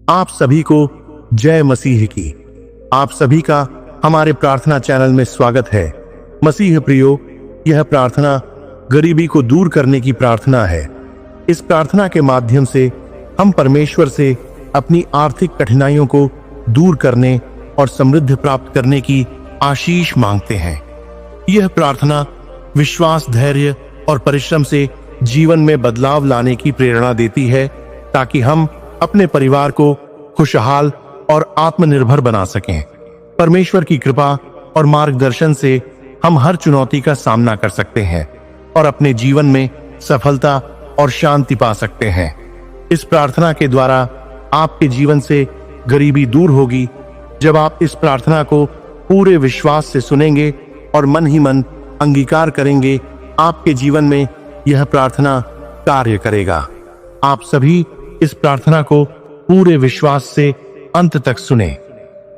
आप सभी को जय मसीह की। आप सभी का हमारे प्रार्थना चैनल में स्वागत है। मसीह प्रियो, यह प्रार्थना गरीबी को दूर करने की प्रार्थना है। इस प्रार्थना के माध्यम से हम परमेश्वर से अपनी आर्थिक कठिनाइयों को दूर करने और समृद्धि प्राप्त करने की आशीष मांगते हैं। यह प्रार्थना विश्वास, धैर्य और परिश्रम से जीवन में बदलाव लाने की प्रेरणा देती है, ताकि हम अपने परिवार को खुशहाल और आत्मनिर्भर बना सकें। परमेश्वर की कृपा और मार्गदर्शन से हम हर चुनौती का सामना कर सकते हैं और अपने जीवन में सफलता और शांति पा सकते हैं। इस प्रार्थना के द्वारा आपके जीवन से गरीबी दूर होगी। जब आप इस प्रार्थना को पूरे विश्वास से सुनेंगे और मन ही मन अंगीकार करेंगे, आपके जीवन में यह प्रार्थना कार्य करेगा। आप सभी इस प्रार्थना को पूरे विश्वास से अंत तक सुने।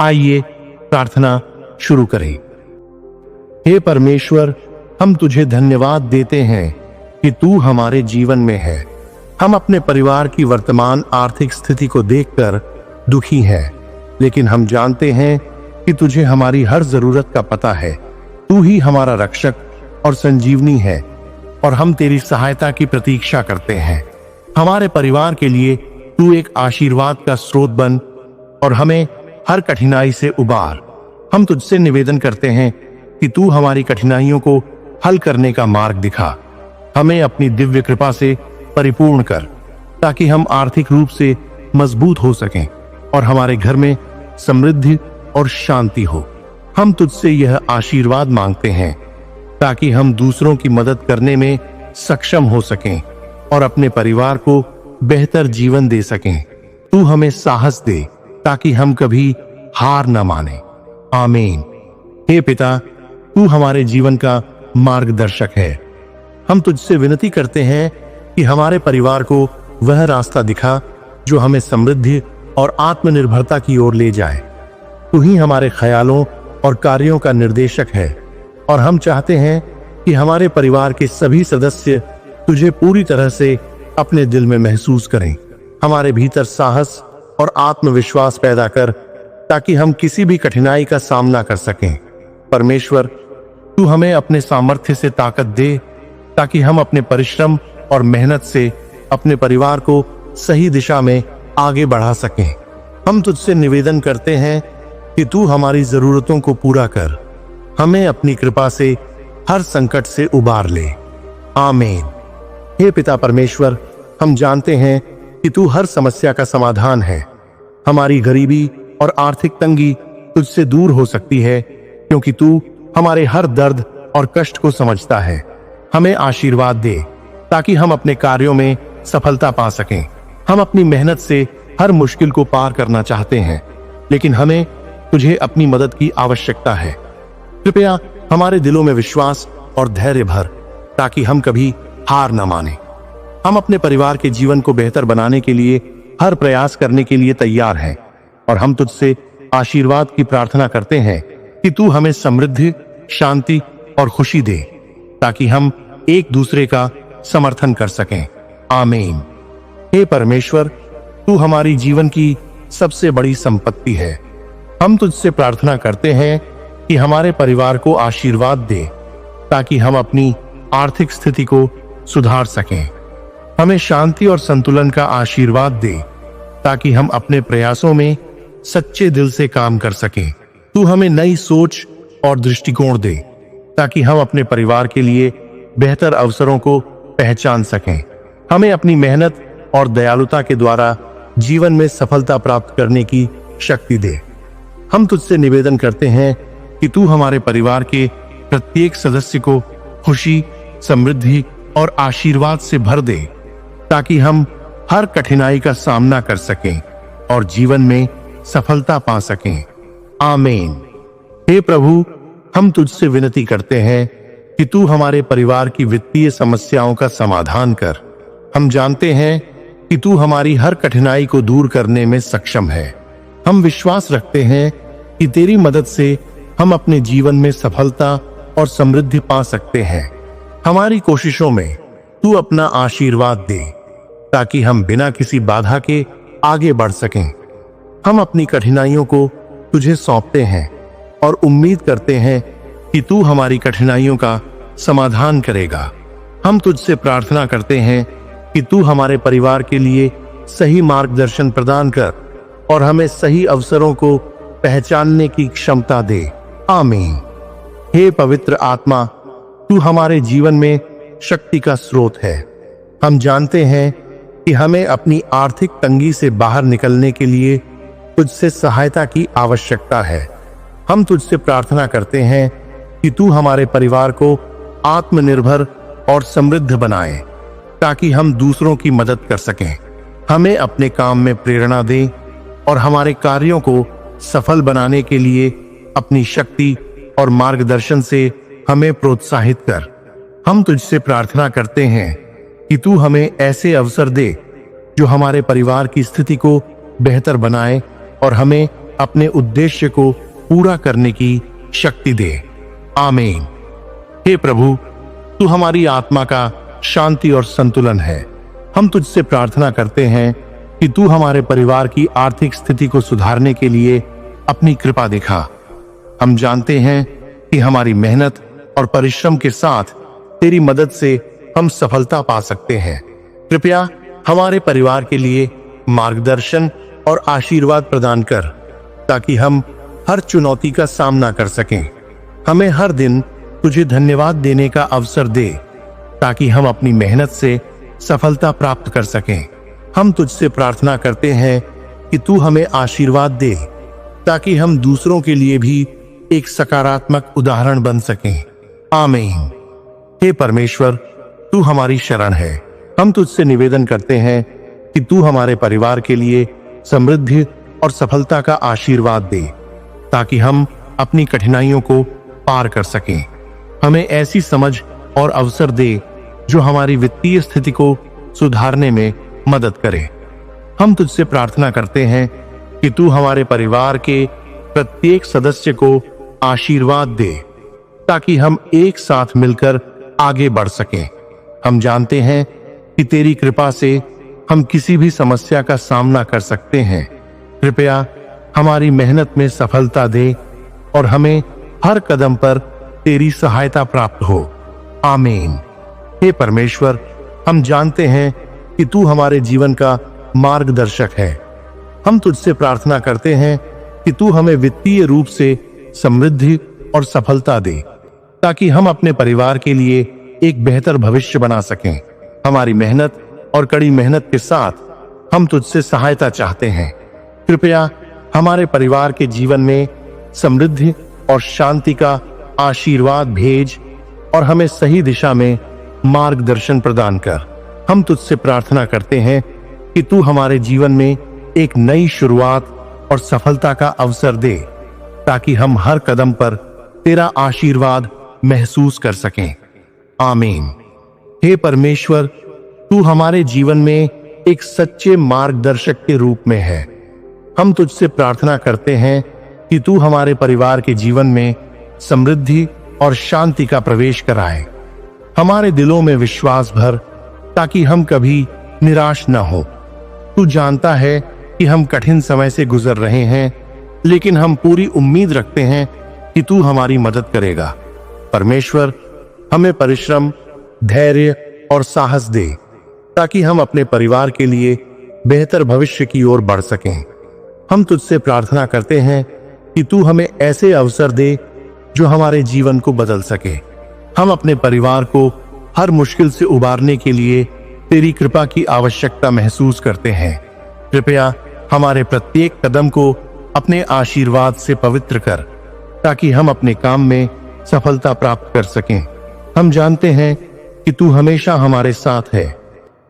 आइए प्रार्थना शुरू करें। हे परमेश्वर, हम तुझे धन्यवाद देते हैं कि तू हमारे जीवन में है। हम अपने परिवार की वर्तमान आर्थिक स्थिति को देखकर दुखी हैं, लेकिन हम जानते हैं कि तुझे हमारी हर जरूरत का पता है। तू ही हमारा रक्षक और संजीवनी है और हम तेरी सहायता की प्रतीक्षा करते हैं। हमारे परिवार के लिए तू एक आशीर्वाद का स्रोत बन और हमें हर कठिनाई से उबार। हम तुझसे निवेदन करते हैं कि तू हमारी कठिनाइयों को हल करने का मार्ग दिखा। हमें अपनी दिव्य कृपा से परिपूर्ण कर, ताकि हम आर्थिक रूप से मजबूत हो सकें और हमारे घर में समृद्धि और शांति हो। हम तुझसे यह आशीर्वाद मांगते हैं ताकि हम दूसरों की मदद करने में सक्षम हो सकें और अपने परिवार को बेहतर जीवन दे सकें। तू हमें साहस दे ताकि हम कभी हार न माने। आमीन। हे पिता, तू हमारे जीवन का मार्गदर्शक है। हम तुझसे विनती करते हैं कि हमारे परिवार को वह रास्ता दिखा जो हमें समृद्धि और आत्मनिर्भरता की ओर ले जाए। तू ही हमारे ख्यालों और कार्यों का निर्देशक है और हम चाहते हैं कि हमारे परिवार के सभी सदस्य तुझे पूरी तरह से अपने दिल में महसूस करें। हमारे भीतर साहस और आत्मविश्वास पैदा कर, ताकि हम किसी भी कठिनाई का सामना कर सकें। परमेश्वर, तू हमें अपने सामर्थ्य से ताकत दे, ताकि हम अपने परिश्रम और मेहनत से अपने परिवार को सही दिशा में आगे बढ़ा सकें। हम तुझसे निवेदन करते हैं कि तू हमारी जरूरतों को पूरा कर। हमें अपनी कृपा से हर संकट से उबार ले। आमीन। हे पिता परमेश्वर, हम जानते हैं कि तू हर समस्या का समाधान है। हमारी गरीबी और आर्थिक तंगी तुझसे दूर हो सकती है, क्योंकि तू हमारे हर दर्द और कष्ट को समझता है। हमें आशीर्वाद दे ताकि हम अपने कार्यों में सफलता पा सकें। हम अपनी मेहनत से हर मुश्किल को पार करना चाहते हैं, लेकिन हमें तुझे अपनी मदद की आवश्यकता है। कृपया हमारे दिलों में विश्वास और धैर्य भर, ताकि हम कभी हार न माने। हम अपने परिवार के जीवन को बेहतर बनाने के लिए हर प्रयास करने के लिए तैयार हैं और हम तुझसे आशीर्वाद की प्रार्थना करते हैं कि तू हमें समृद्धि, शांति और खुशी दे, ताकि हम एक दूसरे का समर्थन कर सकें। आमीन। हे परमेश्वर, तू हमारी जीवन की सबसे बड़ी संपत्ति है। हम तुझसे प्रार्थना करते हैं कि हमारे परिवार को आशीर्वाद दे, ताकि हम अपनी आर्थिक स्थिति को सुधार सकें। हमें शांति और संतुलन का आशीर्वाद दे, ताकि हम अपने प्रयासों में सच्चे दिल से काम कर सकें। तू हमें नई सोच और दृष्टिकोण दे, ताकि हम अपने परिवार के लिए बेहतर अवसरों को पहचान सकें। हमें अपनी मेहनत और दयालुता के द्वारा जीवन में सफलता प्राप्त करने की शक्ति दे। हम तुझसे निवेदन करते हैं कि तू हमारे परिवार के प्रत्येक सदस्य को खुशी, समृद्धि और आशीर्वाद से भर दे, ताकि हम हर कठिनाई का सामना कर सकें और जीवन में सफलता पा सकें। आमीन। हे प्रभु, हम तुझसे विनती करते हैं कि तू हमारे परिवार की वित्तीय समस्याओं का समाधान कर। हम जानते हैं कि तू हमारी हर कठिनाई को दूर करने में सक्षम है। हम विश्वास रखते हैं कि तेरी मदद से हम अपने जीवन में सफलता और समृद्धि पा सकते हैं। हमारी कोशिशों में तू अपना आशीर्वाद दे, ताकि हम बिना किसी बाधा के आगे बढ़ सकें। हम अपनी कठिनाइयों को तुझे सौंपते हैं और उम्मीद करते हैं कि तू हमारी कठिनाइयों का समाधान करेगा। हम तुझसे प्रार्थना करते हैं कि तू हमारे परिवार के लिए सही मार्गदर्शन प्रदान कर और हमें सही अवसरों को पहचानने की क्षमता दे। आमीन। हे पवित्र आत्मा, तू हमारे जीवन में शक्ति का स्रोत है। हम जानते हैं कि हमें अपनी आर्थिक तंगी से बाहर निकलने के लिए तुझसे सहायता की आवश्यकता है। हम तुझसे प्रार्थना करते हैं कि तू हमारे परिवार को आत्मनिर्भर और समृद्ध बनाए ताकि हम दूसरों की मदद कर सकें। हमें अपने काम में प्रेरणा दे और हमारे कार्यों को सफल बनाने के लिए अपनी शक्ति और मार्गदर्शन से हमें प्रोत्साहित कर। हम तुझसे प्रार्थना करते हैं कि तू हमें ऐसे अवसर दे जो हमारे परिवार की स्थिति को बेहतर बनाए और हमें अपने उद्देश्य को पूरा करने की शक्ति दे। आमीन। हे प्रभु, तू हमारी आत्मा का शांति और संतुलन है। हम तुझसे प्रार्थना करते हैं कि तू हमारे परिवार की आर्थिक स्थिति को सुधारने के लिए अपनी कृपा दिखा। हम जानते हैं कि हमारी मेहनत और परिश्रम के साथ तेरी मदद से हम सफलता पा सकते हैं। कृपया हमारे परिवार के लिए मार्गदर्शन और आशीर्वाद प्रदान कर ताकि हम हर चुनौती का सामना कर सकें। हमें हर दिन तुझे धन्यवाद देने का अवसर दे ताकि हम अपनी मेहनत से सफलता प्राप्त कर सकें। हम तुझसे प्रार्थना करते हैं कि तू हमें आशीर्वाद दे ताकि हम दूसरों के लिए भी एक सकारात्मक उदाहरण बन सकें। आमीन। हे परमेश्वर, तू हमारी शरण है। हम तुझसे निवेदन करते हैं कि तू हमारे परिवार के लिए समृद्धि और सफलता का आशीर्वाद दे ताकि हम अपनी कठिनाइयों को पार कर सकें। हमें ऐसी समझ और अवसर दे जो हमारी वित्तीय स्थिति को सुधारने में मदद करे। हम तुझसे प्रार्थना करते हैं कि तू हमारे परिवार के प्रत्येक सदस्य को आशीर्वाद दे ताकि हम एक साथ मिलकर आगे बढ़ सकें। हम जानते हैं कि तेरी कृपा से हम किसी भी समस्या का सामना कर सकते हैं। कृपया हमारी मेहनत में सफलता दे और हमें हर कदम पर तेरी सहायता प्राप्त हो। आमीन। हे परमेश्वर, हम जानते हैं कि तू हमारे जीवन का मार्गदर्शक है। हम तुझसे प्रार्थना करते हैं कि तू हमें वित्तीय रूप से समृद्धि और सफलता दे ताकि हम अपने परिवार के लिए एक बेहतर भविष्य बना सकें। हमारी मेहनत और कड़ी मेहनत के साथ हम तुझसे सहायता चाहते हैं। कृपया हमारे परिवार के जीवन में समृद्धि और शांति का आशीर्वाद भेज और हमें सही दिशा में मार्गदर्शन प्रदान कर। हम तुझसे प्रार्थना करते हैं कि तू हमारे जीवन में एक नई शुरुआत और सफलता का अवसर दे ताकि हम हर कदम पर तेरा आशीर्वाद महसूस कर सकें। आमीन। हे परमेश्वर, तू हमारे जीवन में एक सच्चे मार्गदर्शक के रूप में है। हम तुझसे प्रार्थना करते हैं कि तू हमारे परिवार के जीवन में समृद्धि और शांति का प्रवेश कराए। हमारे दिलों में विश्वास भर ताकि हम कभी निराश न हो। तू जानता है कि हम कठिन समय से गुजर रहे हैं, लेकिन हम पूरी उम्मीद रखते हैं कि तू हमारी मदद करेगा। परमेश्वर, हमें परिश्रम, धैर्य और साहस दे ताकि हम अपने परिवार के लिए बेहतर भविष्य की ओर बढ़ सकें। हम तुझसे प्रार्थना करते हैं कि तू हमें ऐसे अवसर दे जो हमारे जीवन को बदल सके। हम अपने परिवार को हर मुश्किल से उबारने के लिए तेरी कृपा की आवश्यकता महसूस करते हैं। कृपया हमारे प्रत्येक कदम को अपने आशीर्वाद से पवित्र कर ताकि हम अपने काम में सफलता प्राप्त कर सकें। हम जानते हैं कि तू हमेशा हमारे साथ है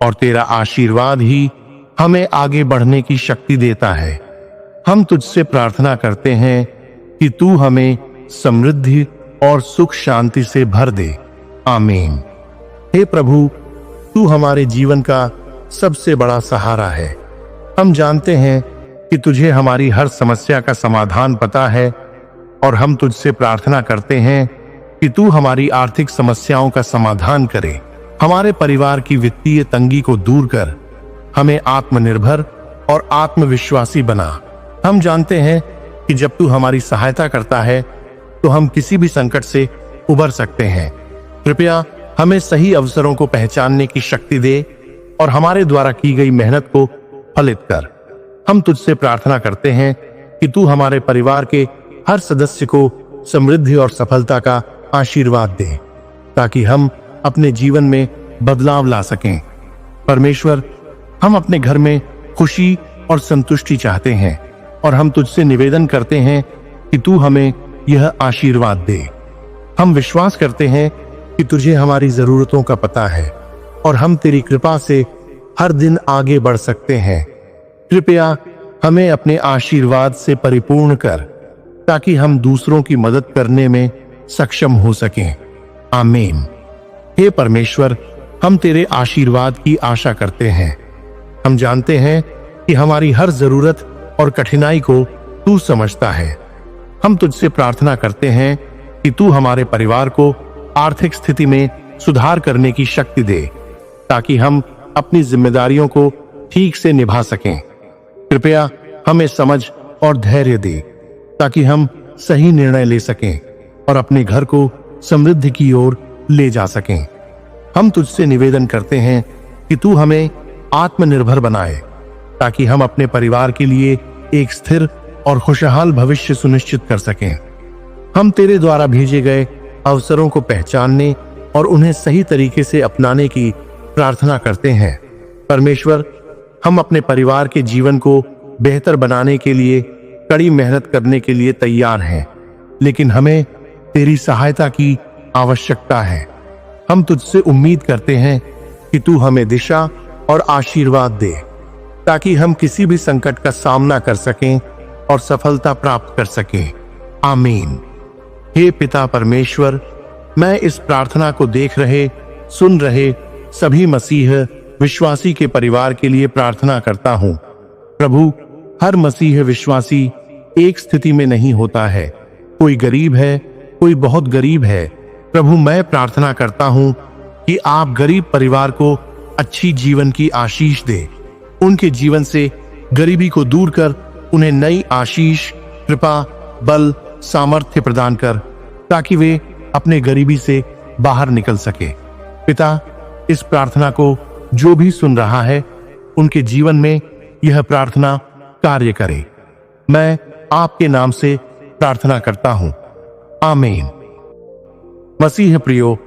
और तेरा आशीर्वाद ही हमें आगे बढ़ने की शक्ति देता है। हम तुझसे प्रार्थना करते हैं कि तू हमें समृद्धि और सुख शांति से भर दे। आमीन। हे प्रभु, तू हमारे जीवन का सबसे बड़ा सहारा है। हम जानते हैं कि तुझे हमारी हर समस्या का समाधान पता है और हम तुझसे प्रार्थना करते हैं कि तू हमारी आर्थिक समस्याओं का समाधान करे। हमारे परिवार की वित्तीय तंगी को दूर कर हमें आत्मनिर्भर और आत्मविश्वासी बना। हम जानते हैं कि जब तू हमारी सहायता करता है तो हम किसी भी संकट से उबर सकते हैं। कृपया हमें सही अवसरों को पहचानने की शक्ति दे और हमारे द्वारा की गई मेहनत को फलित कर। हम तुझसे प्रार्थना करते हैं कि तू हमारे परिवार के हर सदस्य को समृद्धि और सफलता का आशीर्वाद दे, ताकि हम अपने जीवन में बदलाव ला सकें। परमेश्वर, हम अपने घर में खुशी और संतुष्टि चाहते हैं और हम तुझसे निवेदन करते हैं कि तू हमें यह आशीर्वाद दे। हम विश्वास करते हैं कि तुझे हमारी जरूरतों का पता है और हम तेरी कृपा से हर दिन आगे बढ़ सकते हैं। कृपया हमें अपने आशीर्वाद से परिपूर्ण कर, ताकि हम दूसरों की मदद करने में सक्षम हो सकें। आमीन। हे परमेश्वर, हम तेरे आशीर्वाद की आशा करते हैं। हम जानते हैं कि हमारी हर जरूरत और कठिनाई को तू समझता है। हम तुझसे प्रार्थना करते हैं कि तू हमारे परिवार को आर्थिक स्थिति में सुधार करने की शक्ति दे, ताकि हम अपनी जिम्मेदारियों को ठीक से निभा सकें। कृपया हमें समझ और धैर्य दे, ताकि हम सही निर्णय ले सकें और अपने घर को समृद्धि की ओर ले जा सकें। हम तुझसे निवेदन करते हैं कि तू हमें आत्मनिर्भर बनाए, ताकि हम अपने परिवार के लिए एक स्थिर और खुशहाल भविष्य सुनिश्चित कर सकें। हम तेरे द्वारा भेजे गए अवसरों को पहचानने और उन्हें सही तरीके से अपनाने की प्रार्थना करते हैं। परमेश्वर, हम अपने परिवार के जीवन को बेहतर बनाने के लिए कड़ी मेहनत करने के लिए तैयार हैं, लेकिन हमें तेरी सहायता की आवश्यकता है। हम तुझसे उम्मीद करते हैं कि तू हमें दिशा और आशीर्वाद दे, ताकि हम किसी भी संकट का सामना कर सकें और सफलता प्राप्त कर सकें। आमीन। हे पिता परमेश्वर, मैं इस प्रार्थना को देख रहे, सुन रहे सभी मसीह विश्वासी के परिवार के लिए प्रार्थना करता हूं। प्रभु, हर मसीह विश्वासी एक स्थिति में नहीं होता है। कोई गरीब है, कोई बहुत गरीब है। प्रभु, मैं प्रार्थना करता हूं कि आप गरीब परिवार को अच्छी जीवन की आशीष दे। उनके जीवन से गरीबी को दूर कर उन्हें नई आशीष, कृपा, बल, सामर्थ्य प्रदान कर, ताकि वे अपने गरीबी से बाहर निकल सके। पिता, इस प्रार्थना को जो भी सुन रहा है, उनके जीवन में यह प्रार्थना कार्य करे। मैं आपके नाम से प्रार्थना करता हूं। आमीन। मसीह प्रियो,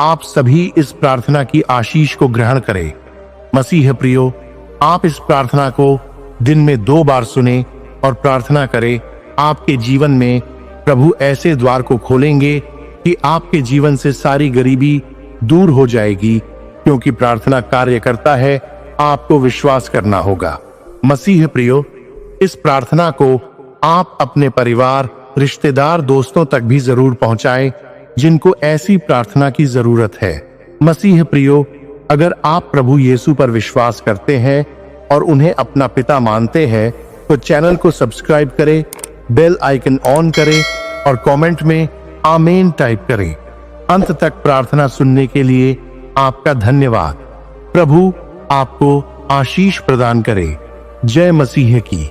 आप सभी इस प्रार्थना की आशीष को ग्रहण करें। मसीह प्रियो, आप इस प्रार्थना को दिन में 2 बार सुने और प्रार्थना करें। आपके जीवन में प्रभु ऐसे द्वार को खोलेंगे कि आपके जीवन से सारी गरीबी दूर हो जाएगी, क्योंकि प्रार्थना कार्य करता है। आपको विश्वास करना होगा। मसीह प्रियो, इस प्रार्थना को आप अपने परिवार, रिश्तेदार, दोस्तों तक भी जरूर पहुंचाएं, जिनको ऐसी प्रार्थना की जरूरत है। मसीह प्रियो, अगर आप प्रभु यीशु पर विश्वास करते हैं और उन्हें अपना पिता मानते हैं, तो चैनल को सब्सक्राइब करें, बेल आइकन ऑन करें और कमेंट में आमीन टाइप करें। अंत तक प्रार्थना सुनने के लिए आपका धन्यवाद। प्रभु आपको आशीष प्रदान करे। जय मसीह की।